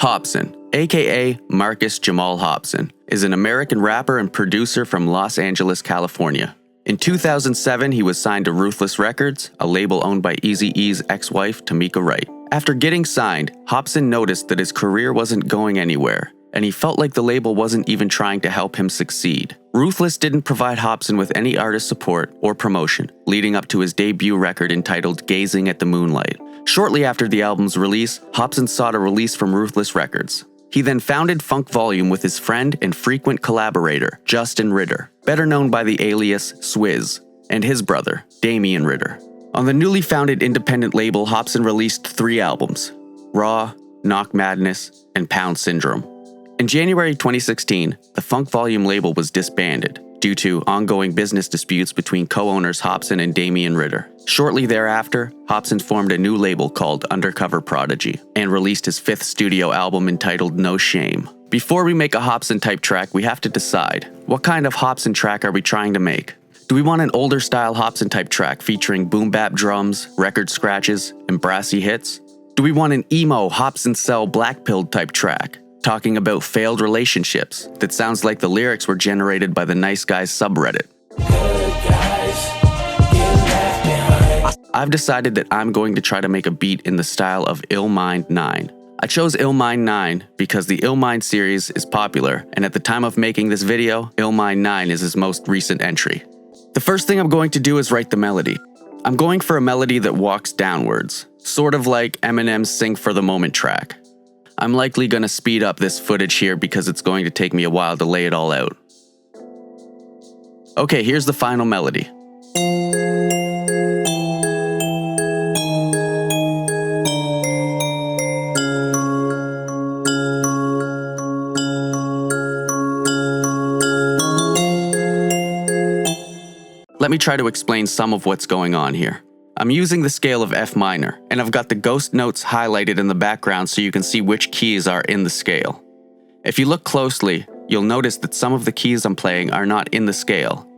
Hopsin, aka Marcus Jamal Hopsin, is an American rapper and producer from Los Angeles, California. In 2007, he was signed to Ruthless Records, a label owned by Eazy-E's ex-wife, Tamika Wright. After getting signed, Hopsin noticed that his career wasn't going anywhere, and he felt like the label wasn't even trying to help him succeed. Ruthless didn't provide Hopsin with any artist support or promotion, leading up to his debut record entitled Gazing at the Moonlight. Shortly after the album's release, Hopsin sought a release from Ruthless Records. He then founded Funk Volume with his friend and frequent collaborator, Justin Ritter, better known by the alias Swizz, and his brother, Damian Ritter. On the newly founded independent label, Hopsin released 3 albums: Raw, Knock Madness, and Pound Syndrome. In January 2016, the Funk Volume label was disbanded due to ongoing business disputes between co-owners Hopsin and Damian Ritter. Shortly thereafter, Hopsin formed a new label called Undercover Prodigy and released his 5th studio album entitled No Shame. Before we make a Hopsin-type track, we have to decide, what kind of Hopsin track are we trying to make? Do we want an older style Hopsin-type track featuring boom-bap drums, record scratches, and brassy hits? Do we want an emo Hopsin Cell Blackpilled type track, talking about failed relationships that sounds like the lyrics were generated by the Nice Guys subreddit? I've decided that I'm going to try to make a beat in the style of Illmind 9. I chose Illmind 9 because the Illmind series is popular, and at the time of making this video, Illmind 9 is his most recent entry. The first thing I'm going to do is write the melody. I'm going for a melody that walks downwards, sort of like Eminem's Sing for the Moment track. I'm likely going to speed up this footage here because it's going to take me a while to lay it all out. Okay, here's the final melody. Let me try to explain some of what's going on here. I'm using the scale of F minor, and I've got the ghost notes highlighted in the background so you can see which keys are in the scale. If you look closely, you'll notice that some of the keys I'm playing are not in the scale,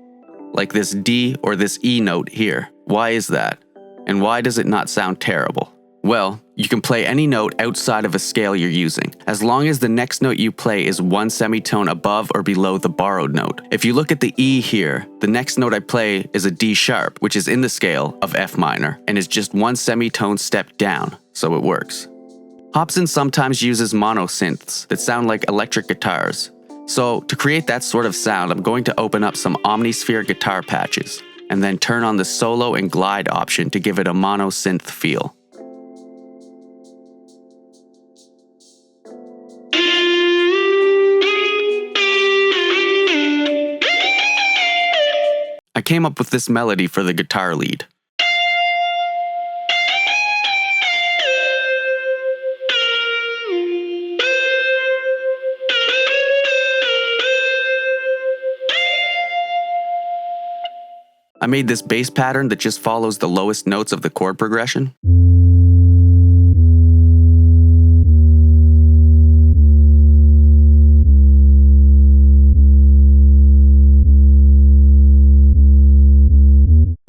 like this D or this E note here. Why is that? And why does it not sound terrible? Well, you can play any note outside of a scale you're using, as long as the next note you play is 1 semitone above or below the borrowed note. If you look at the E here, the next note I play is a D sharp, which is in the scale of F minor, and is just 1 semitone step down, so it works. Hopsin sometimes uses mono synths that sound like electric guitars. So to create that sort of sound, I'm going to open up some Omnisphere guitar patches, and then turn on the solo and glide option to give it a mono synth feel. I came up with this melody for the guitar lead. I made this bass pattern that just follows the lowest notes of the chord progression.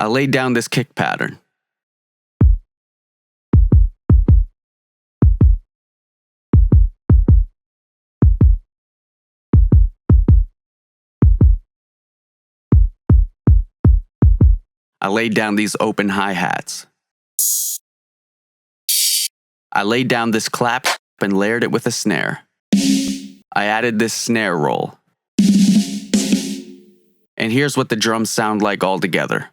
I laid down this kick pattern. I laid down these open hi-hats. I laid down this clap and layered it with a snare. I added this snare roll. And here's what the drums sound like all together.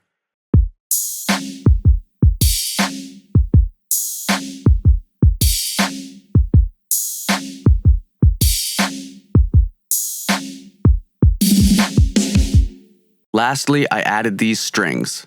Lastly, I added these strings.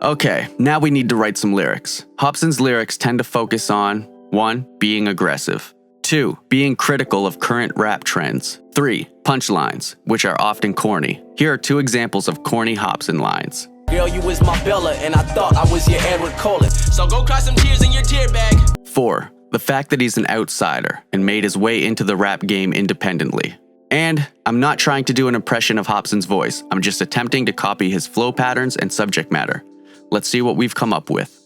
Okay, now we need to write some lyrics. Hopsin's lyrics tend to focus on 1. Being aggressive. 2. Being critical of current rap trends. 3. Punchlines, which are often corny. Here are 2 examples of corny Hopsin lines. Girl, you was my Bella, and I thought I was your Edward Cullen. So go cry some tears in your tear bag. 4. The fact that he's an outsider and made his way into the rap game independently. And I'm not trying to do an impression of Hopsin's voice, I'm just attempting to copy his flow patterns and subject matter. Let's see what we've come up with.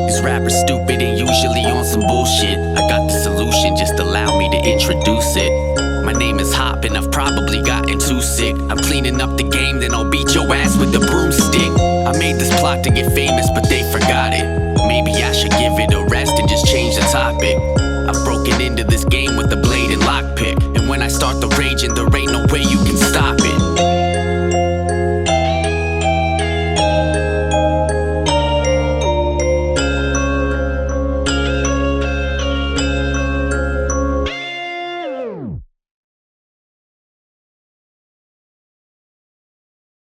These rappers stupid and usually on some bullshit. I got the solution, just allow me to introduce it. My name is Hop and I've probably gotten too sick. I'm cleaning up the game, then I'll beat your ass with the broomstick. I made this plot to get famous, but they forgot it. Maybe I should give it a rest and just change the topic. I've broken into this game with a blade and lockpick, and when I start the raging, there ain't no way you can stop it.